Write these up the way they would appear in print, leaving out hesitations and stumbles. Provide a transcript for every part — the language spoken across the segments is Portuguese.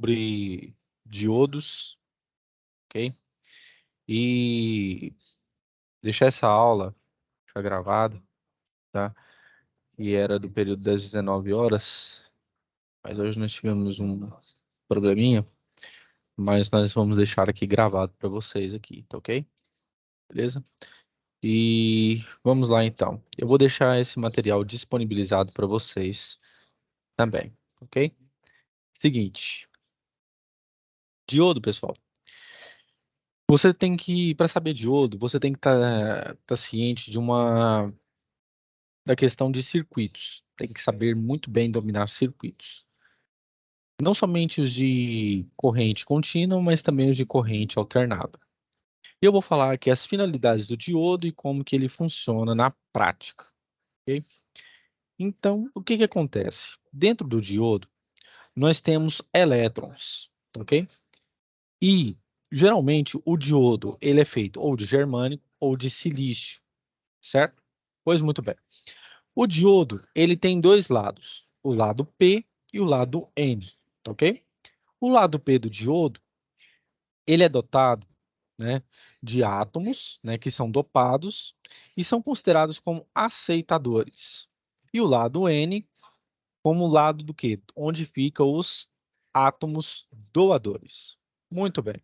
sobre diodos, ok? E deixar essa aula já gravada, tá? E era do período das 19 horas, mas hoje nós tivemos um probleminha, mas nós vamos deixar aqui gravado para vocês aqui, tá ok? Beleza? E vamos lá então. Eu vou deixar esse material disponibilizado para vocês também, ok? Seguinte, diodo, pessoal. Você tem que, para saber diodo, você tem que estar ciente da questão de circuitos. Tem que saber muito bem dominar circuitos. Não somente os de corrente contínua, mas também os de corrente alternada. E eu vou falar aqui as finalidades do diodo e como que ele funciona na prática, ok? Então, o que que acontece? Dentro do diodo, nós temos elétrons, ok? E, geralmente, o diodo ele é feito ou de germânio ou de silício, certo? Pois muito bem. O diodo, ele tem dois lados, o lado P e o lado N, ok? O lado P do diodo, ele é dotado, né, de átomos, né, que são dopados e são considerados como aceitadores. E o lado N, como o lado do quê? Onde ficam os átomos doadores. Muito bem.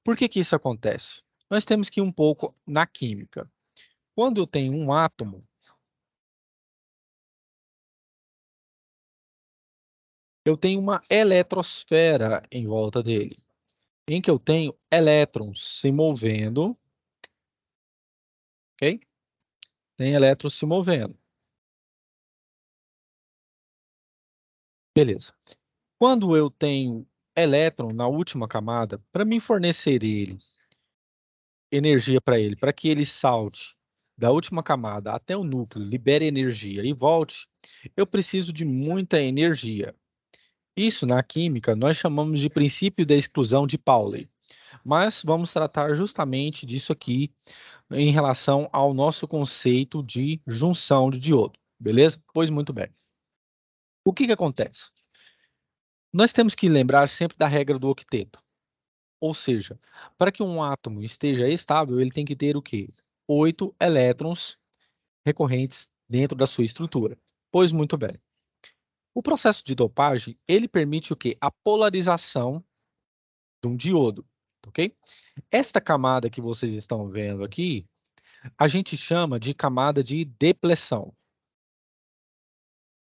Por que que isso acontece? Nós temos que ir um pouco na química. Quando eu tenho um átomo, eu tenho uma eletrosfera em volta dele, em que eu tenho elétrons se movendo, ok? Tem elétrons se movendo. Beleza. Quando eu tenho elétron na última camada, para me fornecer energia para ele, para que ele salte da última camada até o núcleo, libere energia e volte, eu preciso de muita energia. Isso, na química, nós chamamos de princípio da exclusão de Pauli. Mas vamos tratar justamente disso aqui em relação ao nosso conceito de junção de diodo, beleza? Pois muito bem. O que que acontece? Nós temos que lembrar sempre da regra do octeto. Ou seja, para que um átomo esteja estável, ele tem que ter o quê? 8 elétrons recorrentes dentro da sua estrutura. Pois muito bem. O processo de dopagem, ele permite o quê? A polarização de um diodo, ok? Esta camada que vocês estão vendo aqui, a gente chama de camada de depleção,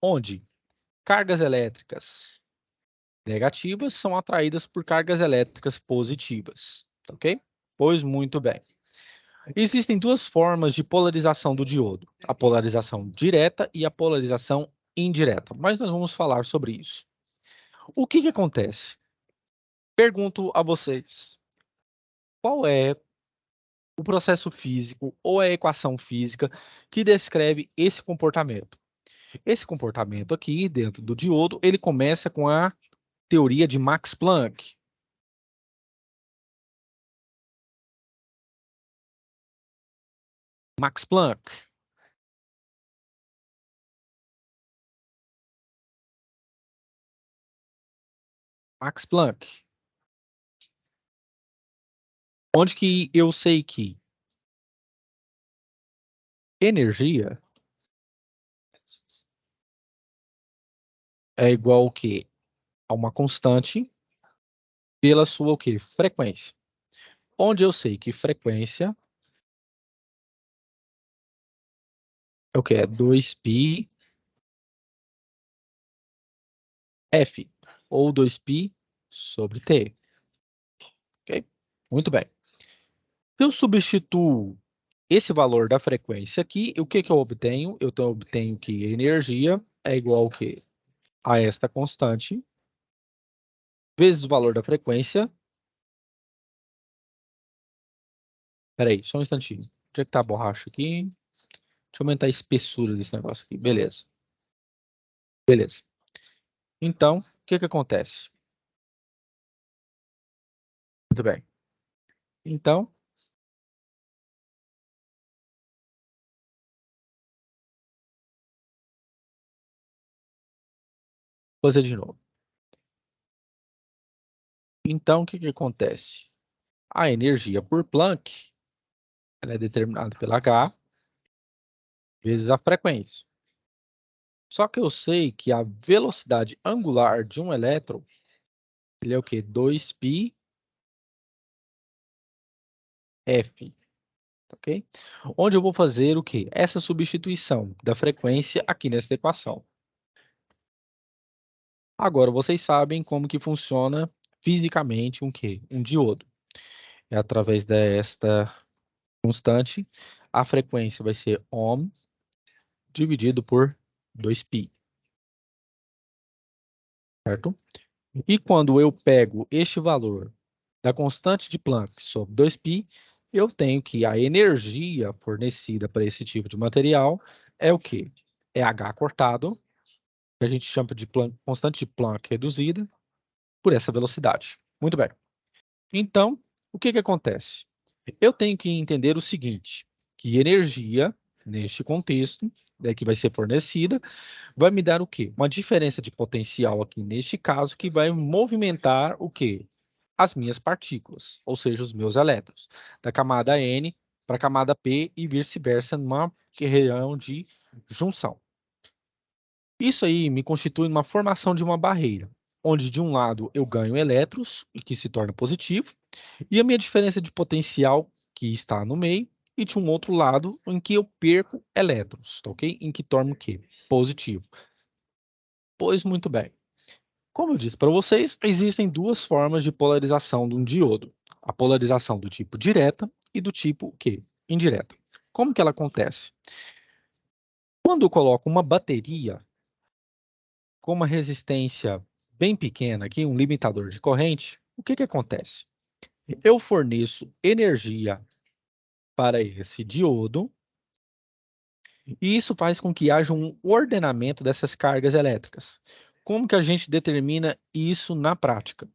onde cargas elétricas negativas são atraídas por cargas elétricas positivas, ok? Pois muito bem. Existem duas formas de polarização do diodo, a polarização direta e a polarização indireta, mas nós vamos falar sobre isso. O que que acontece? Pergunto a vocês, qual é o processo físico ou a equação física que descreve esse comportamento? Esse comportamento aqui, dentro do diodo, ele começa com a teoria de Max Planck. Max Planck. Max Planck. Onde que eu sei que energia é igual ao quê? A uma constante pela sua o quê? Frequência. Onde eu sei que frequência é o que? É 2π f, ou 2π sobre t. Ok? Muito bem. Se eu substituo esse valor da frequência aqui, o que que eu obtenho? Eu obtenho que a energia é igual ao quê? A esta constante, vezes o valor da frequência. Espera aí, só um instantinho. Onde é que tá a borracha aqui? Deixa eu aumentar a espessura desse negócio aqui. Beleza. Beleza. Então, o que que acontece? Muito bem. Então, vou fazer de novo. Então, o que que acontece? A energia por Planck, ela é determinada pela H vezes a frequência. Só que eu sei que a velocidade angular de um elétron, ele é o quê? 2πf, ok? Onde eu vou fazer o quê? Essa substituição da frequência aqui nessa equação. Agora, vocês sabem como que funciona fisicamente um quê? Um diodo. É através desta constante, a frequência vai ser ohm dividido por 2π, certo? E quando eu pego este valor da constante de Planck sobre 2π, eu tenho que a energia fornecida para esse tipo de material é o quê? É H cortado, que a gente chama de constante de Planck reduzida, por essa velocidade. Muito bem. Então, o que que acontece? Eu tenho que entender o seguinte, que energia, neste contexto, que vai ser fornecida, vai me dar o quê? Uma diferença de potencial aqui neste caso, que vai movimentar o quê? As minhas partículas, ou seja, os meus elétrons, da camada N para a camada P e vice-versa, numa região de junção. Isso aí me constitui uma formação de uma barreira, onde de um lado eu ganho elétrons, e que se torna positivo, e a minha diferença de potencial, que está no meio, e de um outro lado, em que eu perco elétrons, tá ok? Em que torna o quê? Positivo. Pois muito bem. Como eu disse para vocês, existem duas formas de polarização de um diodo. A polarização do tipo direta e do tipo o quê? Indireta. Como que ela acontece? Quando eu coloco uma bateria com uma resistência bem pequena aqui, um limitador de corrente, o que que acontece? Eu forneço energia para esse diodo e isso faz com que haja um ordenamento dessas cargas elétricas. Como que a gente determina isso na prática?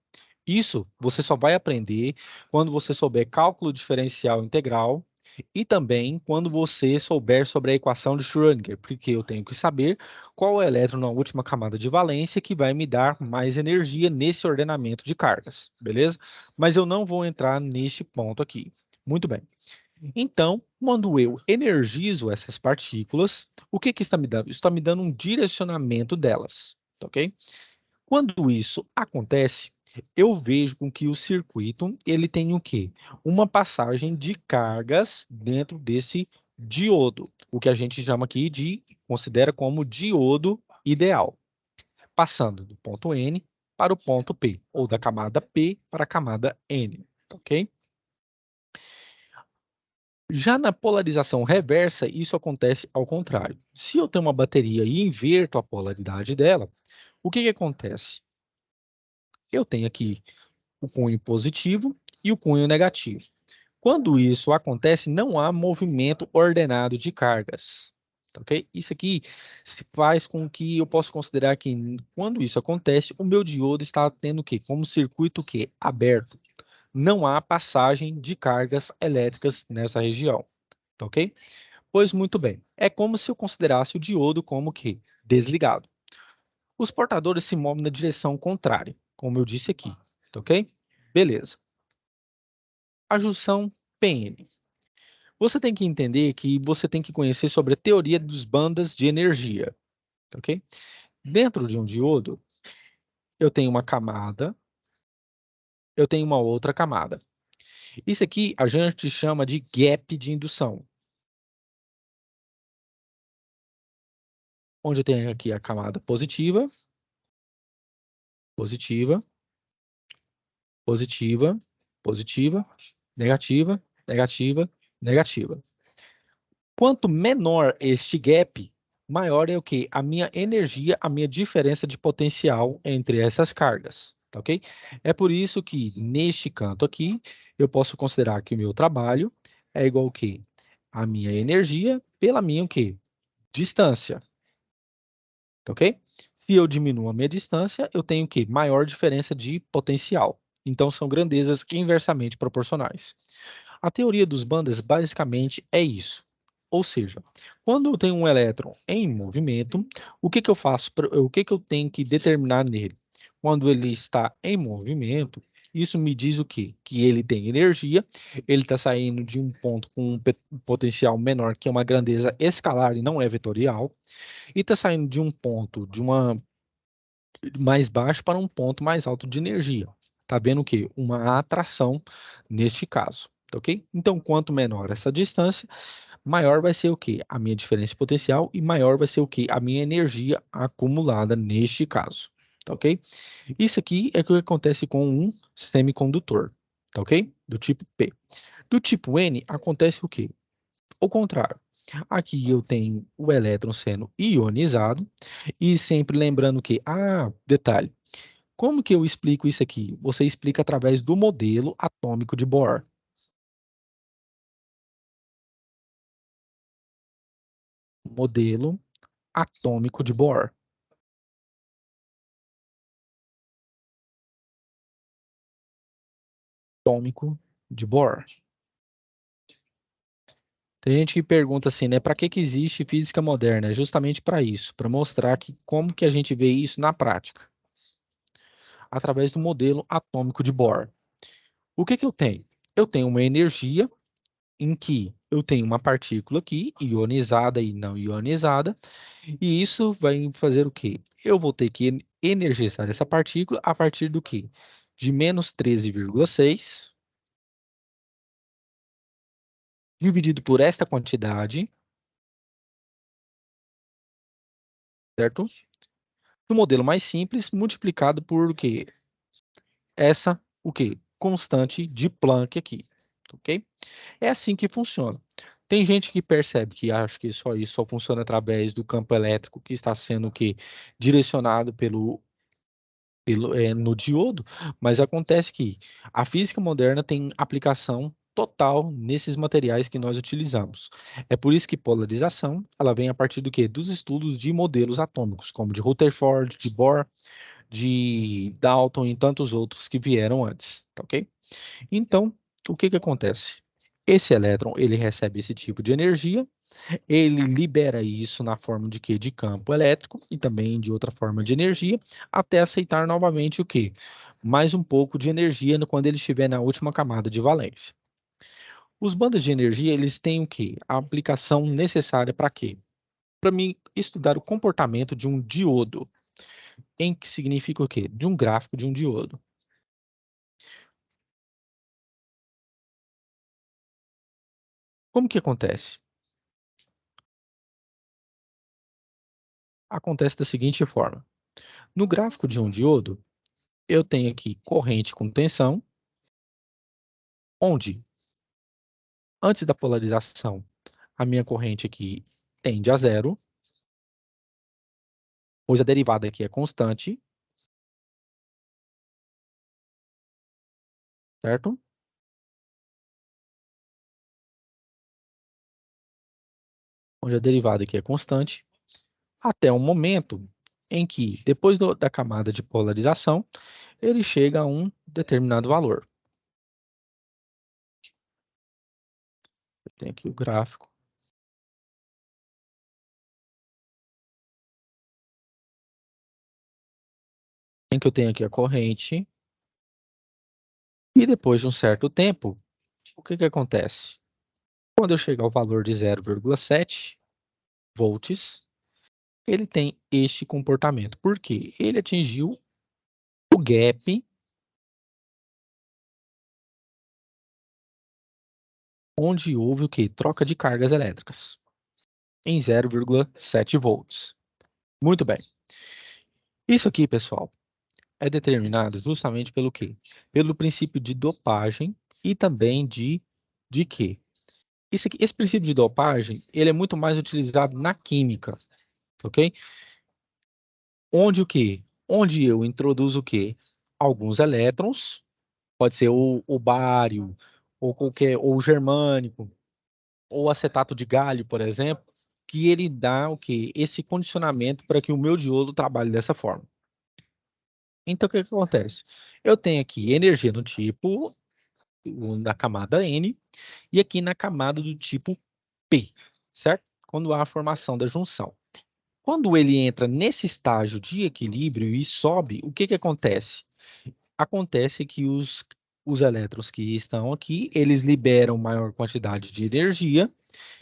Isso você só vai aprender quando você souber cálculo diferencial integral e também quando você souber sobre a equação de Schrödinger, porque eu tenho que saber qual é o elétron na última camada de valência que vai me dar mais energia nesse ordenamento de cargas, beleza? Mas eu não vou entrar neste ponto aqui. Muito bem. Então, quando eu energizo essas partículas, o que que está me dando? Está me dando um direcionamento delas, tá ok? Quando isso acontece, eu vejo com que o circuito ele tem o quê? Uma passagem de cargas dentro desse diodo, o que a gente chama aqui de, considera como diodo ideal, passando do ponto N para o ponto P, ou da camada P para a camada N, ok? Já na polarização reversa, isso acontece ao contrário. Se eu tenho uma bateria e inverto a polaridade dela, o que que acontece? Eu tenho aqui o cunho positivo e o cunho negativo. Quando isso acontece, não há movimento ordenado de cargas. Tá ok? Isso aqui se faz com que eu possa considerar que, quando isso acontece, o meu diodo está tendo o quê? Como circuito que aberto. Não há passagem de cargas elétricas nessa região. Tá ok? Pois muito bem. É como se eu considerasse o diodo como que desligado. Os portadores se movem na direção contrária, como eu disse aqui. Tá ok? Beleza. A junção PN. Você tem que entender que você tem que conhecer sobre a teoria dos bandas de energia, ok? Dentro de um diodo, eu tenho uma camada, eu tenho uma outra camada. Isso aqui a gente chama de gap de indução, onde eu tenho aqui a camada positiva, positiva, positiva, positiva, negativa, negativa, negativa. Quanto menor este gap, maior é o que? A minha energia, a minha diferença de potencial entre essas cargas, tá ok? É por isso que neste canto aqui, eu posso considerar que o meu trabalho é igual ao quê? A minha energia pela minha o quê? Distância, tá ok? Se eu diminuo a minha distância, eu tenho o quê? Maior diferença de potencial. Então, são grandezas inversamente proporcionais. A teoria dos bandas basicamente é isso. Ou seja, quando eu tenho um elétron em movimento, o que que eu faço? O que que eu tenho que determinar nele? Quando ele está em movimento, Isso me diz o quê? Que ele tem energia, ele está saindo de um ponto com um potencial menor, que é uma grandeza escalar e não é vetorial, e está saindo de um ponto de uma mais baixo para um ponto mais alto de energia. Está vendo o quê? Uma atração neste caso, tá ok? Então, quanto menor essa distância, maior vai ser o quê? A minha diferença potencial e maior vai ser o quê? A minha energia acumulada neste caso, tá ok? Isso aqui é o que acontece com um semicondutor, tá ok? Do tipo P. Do tipo N, acontece o quê? O contrário. Aqui eu tenho o elétron sendo ionizado e sempre lembrando que, detalhe, como que eu explico isso aqui? Você explica através do modelo atômico de Bohr. Modelo atômico de Bohr. Atômico de Bohr. Tem gente que pergunta assim, né? Para que existe física moderna? É justamente para isso, para mostrar que como que a gente vê isso na prática, através do modelo atômico de Bohr. O que que eu tenho? Eu tenho uma energia em que eu tenho uma partícula aqui, ionizada e não ionizada, e isso vai fazer o quê? Eu vou ter que energizar essa partícula a partir do quê? De menos 13,6 dividido por esta quantidade, certo? No modelo mais simples, multiplicado por o quê? Essa, o quê? Constante de Planck aqui, ok? É assim que funciona. Tem gente que percebe que acha que só isso só funciona através do campo elétrico que está sendo o quê? Direcionado no diodo, mas acontece que a física moderna tem aplicação total nesses materiais que nós utilizamos. É por isso que polarização, ela vem a partir do quê? Dos estudos de modelos atômicos, como de Rutherford, de Bohr, de Dalton e tantos outros que vieram antes, tá ok? Então, o que que acontece? Esse elétron, ele recebe esse tipo de energia, ele libera isso na forma de quê? De campo elétrico e também de outra forma de energia, até aceitar novamente o quê? Mais um pouco de energia quando ele estiver na última camada de valência. Os bandos de energia, eles têm o quê? A aplicação necessária para quê? Para mim estudar o comportamento de um diodo, em que significa o quê? De um gráfico de um diodo. Como que acontece? Acontece da seguinte forma. No gráfico de um diodo, eu tenho aqui corrente com tensão, onde, antes da polarização, a minha corrente aqui tende a zero, pois a derivada aqui é constante, certo? Onde a derivada aqui é constante, até o momento em que, depois da camada de polarização, ele chega a um determinado valor. Eu tenho aqui o gráfico. Em que eu tenho aqui a corrente. E depois de um certo tempo, o que que acontece? Quando eu chegar ao valor de 0,7 volts, ele tem este comportamento. Por quê? Ele atingiu o gap onde houve o quê? Troca de cargas elétricas em 0,7 volts. Muito bem. Isso aqui, pessoal, é determinado justamente pelo quê? Pelo princípio de dopagem e também de quê? Esse princípio de dopagem, ele é muito mais utilizado na química, ok? Onde o quê? Onde eu introduzo o quê? Alguns elétrons, pode ser o bário, ou o germânico, ou acetato de galho, por exemplo, que ele dá o quê? Esse condicionamento para que o meu diodo trabalhe dessa forma. Então, o que que acontece? Eu tenho aqui energia no tipo, na camada N, e aqui na camada do tipo P, certo? Quando há a formação da junção. Quando ele entra nesse estágio de equilíbrio e sobe, o que que acontece? acontece que os elétrons que estão aqui, eles liberam maior quantidade de energia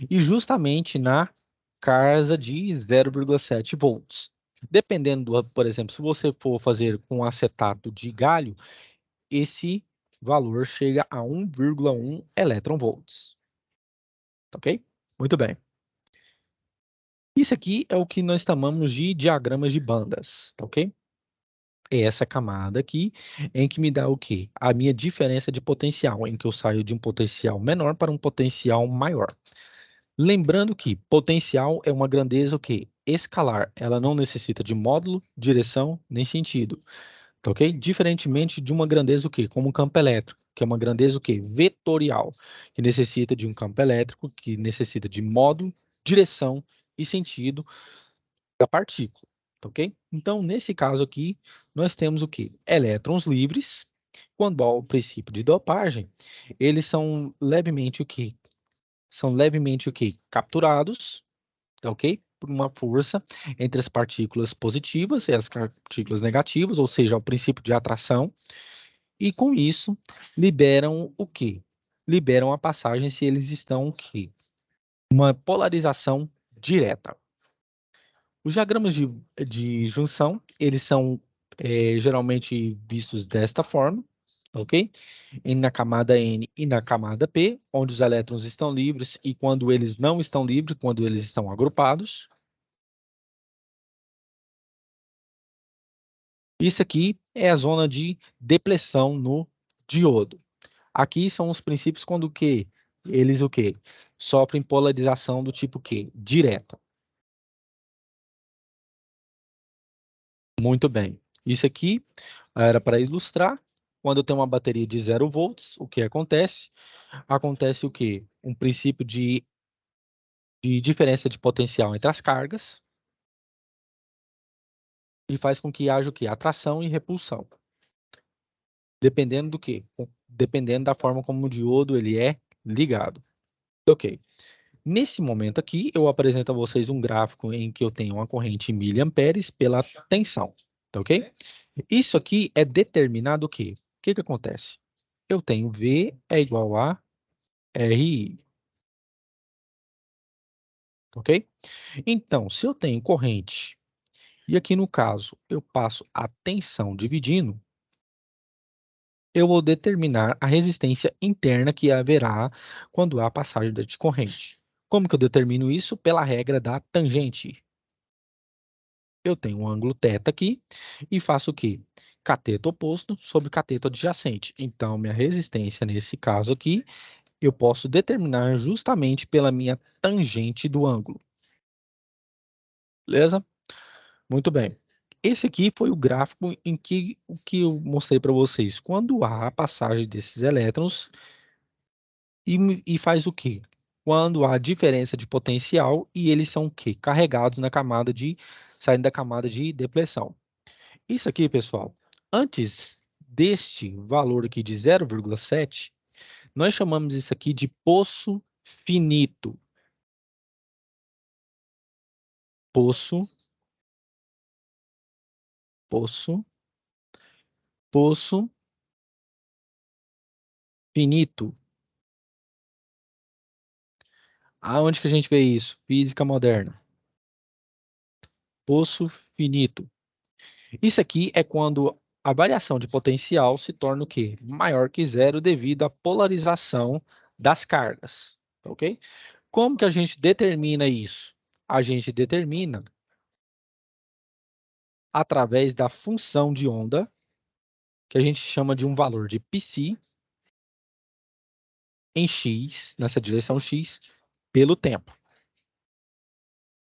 e justamente na casa de 0,7 volts. Dependendo, por exemplo, se você for fazer com acetato de galho, esse valor chega a 1,1 elétron-volts. Ok? Muito bem. Isso aqui é o que nós chamamos de diagramas de bandas, tá ok? É essa camada aqui em que me dá o quê? A minha diferença de potencial, em que eu saio de um potencial menor para um potencial maior. Lembrando que potencial é uma grandeza o quê? Escalar. Ela não necessita de módulo, direção, nem sentido. Tá ok? Diferentemente de uma grandeza o quê? Como um campo elétrico, que é uma grandeza o quê? Vetorial, que necessita de um campo elétrico, que necessita de módulo, direção e sentido da partícula, tá ok? Então, nesse caso aqui, nós temos o quê? Elétrons livres. Quando há o princípio de dopagem, eles são levemente o quê? São levemente o quê? Capturados, tá ok? Por uma força entre as partículas positivas e as partículas negativas, ou seja, o princípio de atração, e com isso liberam o quê? Liberam a passagem se eles estão o quê? Uma polarização direta. Os diagramas de junção, eles são geralmente vistos desta forma, ok? Na camada N e na camada P, onde os elétrons estão livres e quando eles não estão livres, quando eles estão agrupados. Isso aqui é a zona de depressão no diodo. Aqui são os princípios quando o quê? Eles o quê? Sofrem polarização do tipo quê? Direta. Muito bem. Isso aqui era para ilustrar. Quando eu tenho uma bateria de 0 volts, o que acontece? Acontece o quê? Um princípio de diferença de potencial entre as cargas e faz com que haja o quê? Atração e repulsão. Dependendo do quê? Dependendo da forma como o diodo ele é ligado. Ok. Nesse momento aqui, eu apresento a vocês um gráfico em que eu tenho uma corrente em miliamperes pela tensão, tá ok? Isso aqui é determinado o quê? O que que acontece? Eu tenho V é igual a RI, ok? Então, se eu tenho corrente, e aqui no caso eu passo a tensão dividindo, eu vou determinar a resistência interna que haverá quando há passagem de corrente. Como que eu determino isso? Pela regra da tangente. Eu tenho um ângulo θ aqui e faço o quê? Cateto oposto sobre cateto adjacente. Então, minha resistência nesse caso aqui, eu posso determinar justamente pela minha tangente do ângulo. Beleza? Muito bem. Esse aqui foi o gráfico em que o que eu mostrei para vocês. Quando há a passagem desses elétrons e faz o quê? Quando há diferença de potencial e eles são o quê? Carregados na camada saindo da camada de depressão. Isso aqui, pessoal, antes deste valor aqui de 0,7, nós chamamos isso aqui de poço finito. Poço, poço, poço finito. Aonde que a gente vê isso? Física moderna. Poço finito. Isso aqui é quando a variação de potencial se torna o quê? Maior que zero devido à polarização das cargas, ok? Como que a gente determina isso? A gente determina através da função de onda, que a gente chama de um valor de π em x, nessa direção x, pelo tempo.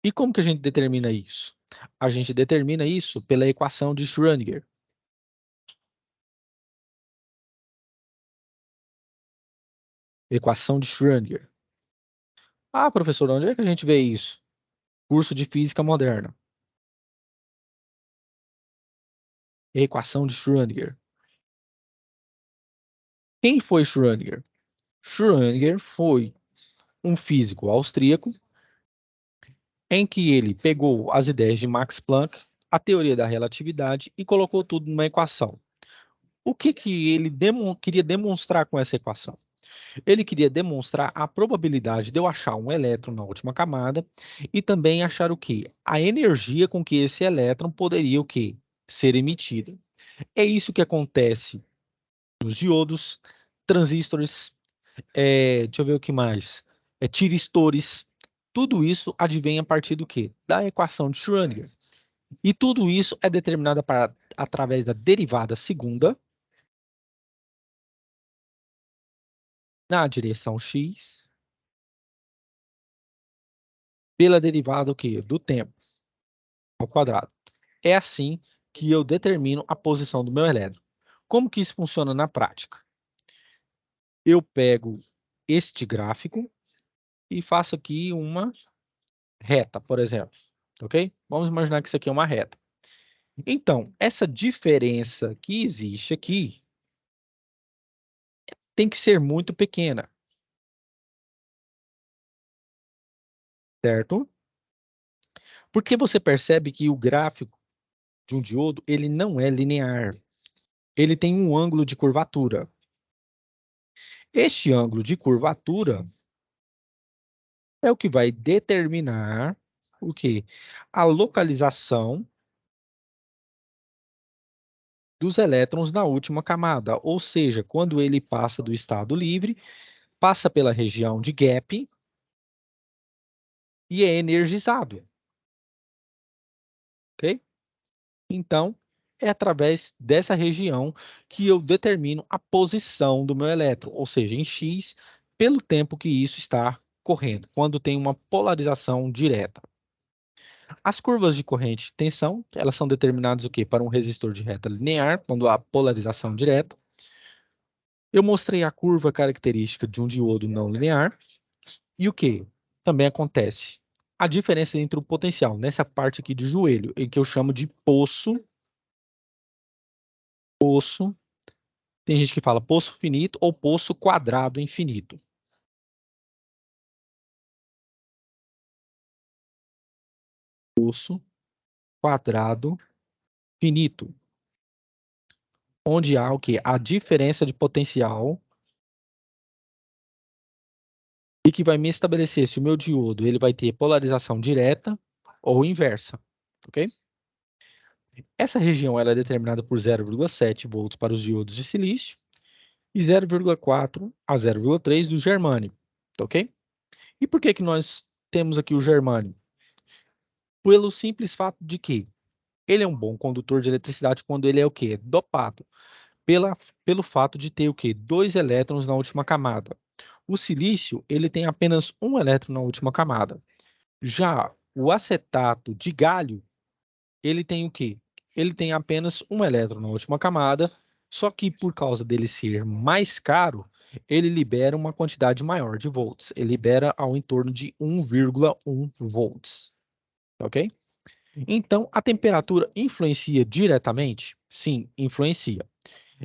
E como que a gente determina isso? A gente determina isso pela equação de Schrödinger. Equação de Schrödinger. Ah, professor, onde é que a gente vê isso? Curso de Física Moderna. Equação de Schrödinger. Quem foi Schrödinger? Schrödinger foi um físico austríaco em que ele pegou as ideias de Max Planck, a teoria da relatividade e colocou tudo numa equação. O que ele queria demonstrar com essa equação? Ele queria demonstrar a probabilidade de eu achar um elétron na última camada e também achar o quê? A energia com que esse elétron poderia o quê? Ser emitido. É isso que acontece nos diodos, transistores, deixa eu ver o que mais, tiristores. Tudo isso advém a partir do quê? Da equação de Schrödinger. E tudo isso é determinado através da derivada segunda na direção x pela derivada o quê? Do tempo ao quadrado. É assim que eu determino a posição do meu elétron. Como que isso funciona na prática? Eu pego este gráfico e faço aqui uma reta, por exemplo. Ok? Vamos imaginar que isso aqui é uma reta. Então, essa diferença que existe aqui tem que ser muito pequena, certo? Porque você percebe que o gráfico de um diodo, ele não é linear. Ele tem um ângulo de curvatura. Este ângulo de curvatura é o que vai determinar o quê? A localização dos elétrons na última camada, ou seja, quando ele passa do estado livre, passa pela região de gap e é energizado, ok? Então, é através dessa região que eu determino a posição do meu elétron, ou seja, em x, pelo tempo que isso está correndo, quando tem uma polarização direta. As curvas de corrente e tensão, elas são determinadas o quê? Para um resistor de reta linear, quando há polarização direta. Eu mostrei a curva característica de um diodo não linear. E o que também acontece? A diferença entre o potencial, nessa parte aqui de joelho, em que eu chamo de poço, tem gente que fala poço finito ou poço quadrado infinito. Poço quadrado finito, onde há o quê? A diferença de potencial e que vai me estabelecer se o meu diodo ele vai ter polarização direta ou inversa, ok? Essa região ela é determinada por 0,7 volts para os diodos de silício e 0,4 a 0,3 do germânio, ok? E por que que nós temos aqui o germânio? Pelo simples fato de que ele é um bom condutor de eletricidade quando ele é o quê? Dopado. Pelo fato de ter o quê? Dois elétrons na última camada. O silício, ele tem apenas um elétron na última camada. Já o acetato de galho, ele tem o quê? Ele tem apenas um elétron na última camada, só que por causa dele ser mais caro, ele libera uma quantidade maior de volts. Ele libera ao entorno de 1,1 volts, ok? Então, a temperatura influencia diretamente? Sim, influencia.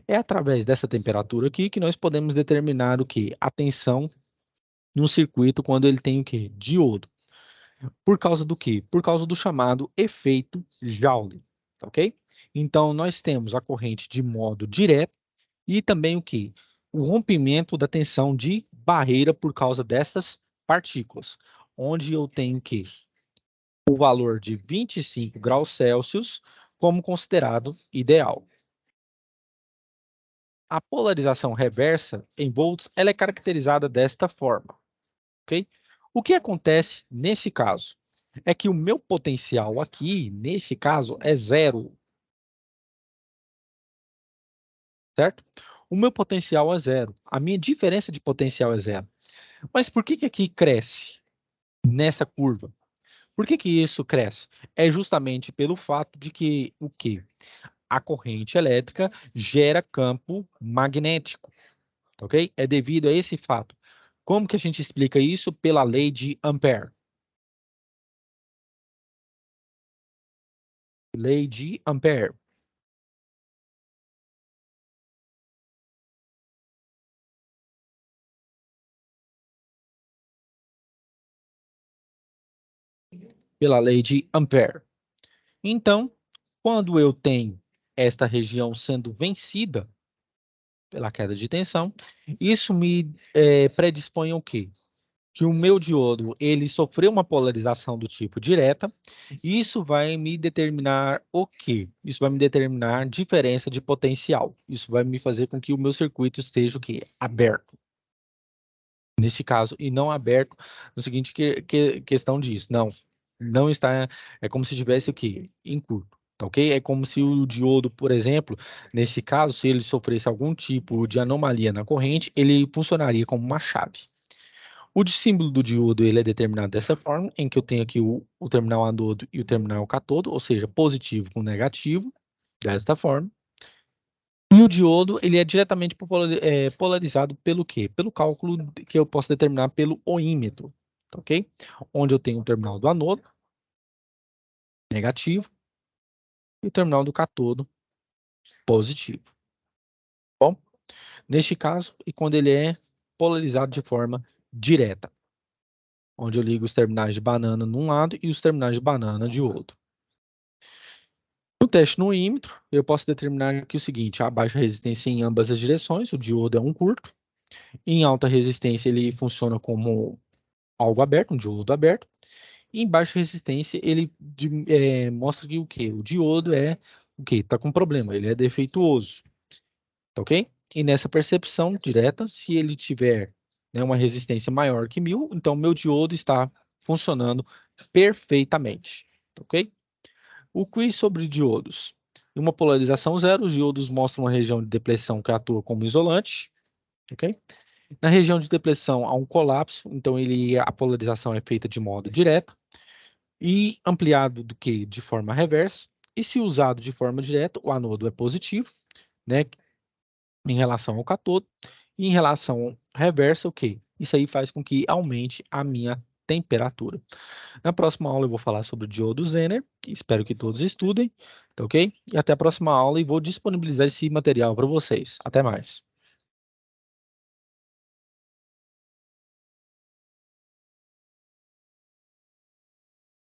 É através dessa temperatura aqui que nós podemos determinar o que? A tensão num circuito quando ele tem o que? Diodo. Por causa do quê? Por causa do chamado efeito Joule, ok? Então, nós temos a corrente de modo direto e também o que? O rompimento da tensão de barreira por causa dessas partículas, onde eu tenho o quê? O valor de 25 graus Celsius como considerado ideal. A polarização reversa em volts ela é caracterizada desta forma, ok? O que acontece nesse caso? É que o meu potencial aqui, nesse caso, é zero, certo? O meu potencial é zero. A minha diferença de potencial é zero. Mas por que que aqui cresce nessa curva? Por que que isso cresce? É justamente pelo fato de que o quê? A corrente elétrica gera campo magnético, ok? É devido a esse fato. Como que a gente explica isso? Pela lei de Ampère. Lei de Ampère. Pela lei de Ampère. Então, quando eu tenho esta região sendo vencida, pela queda de tensão. Isso me predispõe ao quê? Que o meu diodo ele sofreu uma polarização do tipo direta, e isso vai me determinar o quê? Isso vai me determinar diferença de potencial. Isso vai me fazer com que o meu circuito esteja o quê? Aberto. Nesse caso, e não aberto no seguinte questão disso. Não, não está, é como se tivesse o quê? Em curto, tá ok? É como se o diodo, por exemplo, nesse caso, se ele sofresse algum tipo de anomalia na corrente, ele funcionaria como uma chave. O símbolo do diodo ele é determinado dessa forma, em que eu tenho aqui o terminal anodo e o terminal catodo, ou seja, positivo com negativo, desta forma. E o diodo ele é diretamente polarizado pelo quê? Pelo cálculo que eu posso determinar pelo oímetro, tá ok? Onde eu tenho o terminal do anodo, negativo, e o terminal do catodo, positivo. Bom, neste caso, e quando ele é polarizado de forma direta, onde eu ligo os terminais de banana de um lado e os terminais de banana de outro. No teste no ímetro, eu posso determinar aqui o seguinte: a baixa resistência em ambas as direções, o diodo é um curto. Em alta resistência, ele funciona como algo aberto, um diodo aberto. E em baixa resistência, ele mostra que o quê? O diodo é o quê? Está com problema, ele é defeituoso. Tá ok? E nessa percepção direta, se ele tiver, né, uma resistência maior que 1000, então meu diodo está funcionando perfeitamente. Tá ok? O quiz sobre diodos. Em uma polarização zero, os diodos mostram uma região de depressão que atua como isolante. Ok? Na região de depressão há um colapso, então a polarização é feita de modo direto e ampliado do que de forma reversa. E se usado de forma direta, o anodo é positivo, né, em relação ao catodo, e em relação reversa, o que? Isso aí faz com que aumente a minha temperatura. Na próxima aula eu vou falar sobre o diodo Zener, espero que todos estudem, tá ok? E até a próxima aula e vou disponibilizar esse material para vocês. Até mais.